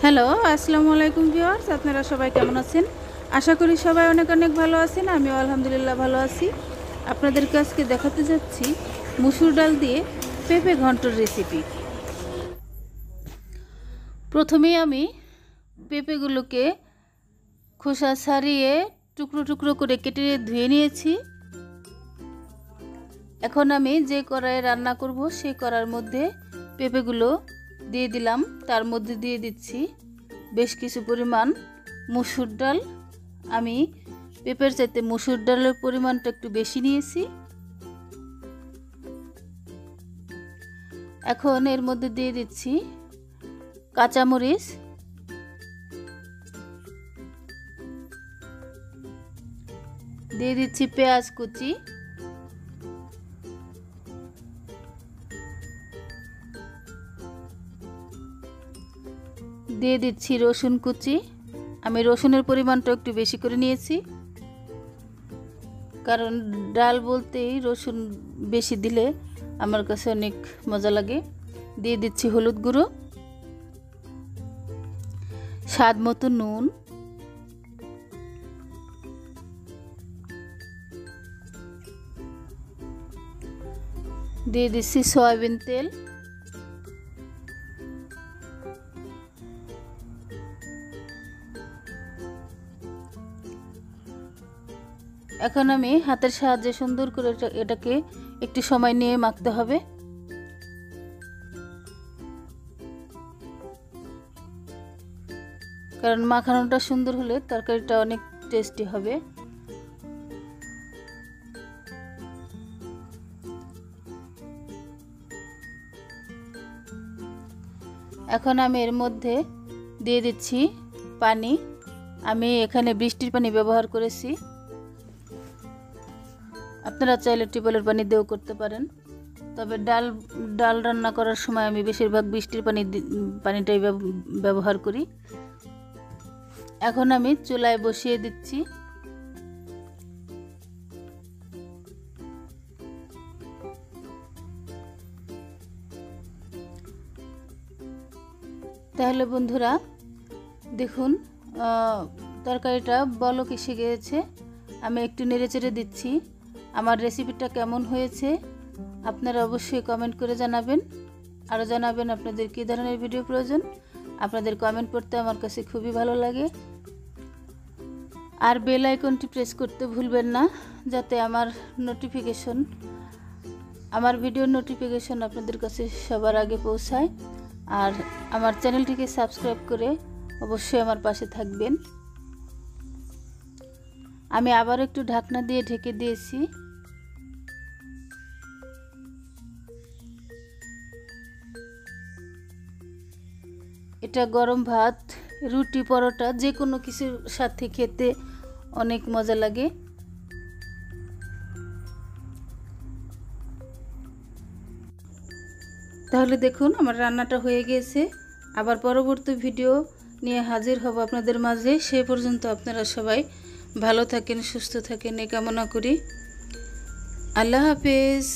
Hello, আসসালামু আলাইকুম viewers. আপনারা সবাই কেমন আছেন? আশা করি সবাই অনেক অনেক ভালো আছেন। আমিও আলহামদুলিল্লাহ ভালো আছি। আপনাদেরকে আজকে দেখাতে যাচ্ছি মসুর ডাল দিয়ে পেঁপে ঘন্টর রেসিপি। প্রথমেই আমি পেঁপেগুলোকে খোসা ছাড়িয়ে টুকরো টুকরো করে কেটে ধুয়ে নিয়েছি। এখন আমি যে কড়াইয়ে রান্না করব সেই কড়াইয়ের মধ্যে পেঁপেগুলো দিয়ে দিলাম। তার মধ্যে দিয়ে দিচ্ছি বেশ কিছু পরিমাণ মসুর ডাল। আমি পেঁপের চাইতে মসুর ডালের পরিমাণটা একটু বেশি নিয়েছি। এখন এর মধ্যে দিয়ে দিচ্ছি কাঁচামরিচ, দিয়ে দিচ্ছি পেঁয়াজ কুচি, দিয়ে দিচ্ছি রসুন কুচি। আমি রসুনের পরিমাণটা একটু বেশি করে নিয়েছি, কারণ ডাল বলতেই রসুন বেশি দিলে আমার কাছে অনেক মজা লাগে। দিয়ে দিচ্ছি হলুদ গুঁড়ো, স্বাদ মতো নুন, দিয়ে দিচ্ছি সয়াবিন তেল, এখন আমি হাতের সাহায্যে সুন্দর করে এটাকে একটু সময় নিয়ে মাখতে হবে। কারণ মাখানোটা সুন্দর হলে তরকারিটা অনেক টেস্টি হবে। এখন আমি এর মধ্যে দিয়ে দিচ্ছি পানি। আমি এখানে বৃষ্টির পানি ব্যবহার করেছি, আপনারা চাইলে টিউবওয়েলের পানি দিয়েও করতে পারেন। তবে ডাল রান্না করার সময় আমি বেশিরভাগ বৃষ্টির পানিটাই ব্যবহার করি। এখন আমি চুলায় বসিয়ে দিচ্ছি। তাহলে বন্ধুরা দেখুন, তরকারিটা বলক এসে গিয়েছে। আমি একটু নেড়েচেড়ে দিচ্ছি। আমার রেসিপিটা কেমন হয়েছে আপনারা অবশ্যই কমেন্ট করে জানাবেন। আরও জানাবেন আপনাদের কী ধরনের ভিডিও প্রয়োজন। আপনাদের কমেন্ট পড়তে আমার কাছে খুবই ভালো লাগে। আর বেল আইকনটি প্রেস করতে ভুলবেন না, যাতে আমার ভিডিওর নোটিফিকেশন আপনাদের কাছে সবার আগে পৌঁছায়। আর আমার চ্যানেলটিকে সাবস্ক্রাইব করে অবশ্যই আমার পাশে থাকবেন। আমি আবার একটু ঢাকনা দিয়ে ঢেকে দিয়েছি। এটা গরম ভাত, রুটি, পরোটা যে কোনো কিছুর সাথে খেতে অনেক মজা লাগে। তাহলে দেখুন আমার রান্নাটা হয়ে গিয়েছে। আবার পরবর্তী ভিডিও নিয়ে হাজির হব আপনাদের মাঝে। সে পর্যন্ত আপনারা সবাই ভালো থাকেন, সুস্থ থাকেন এই কামনা করি। আল্লাহ হাফেজ।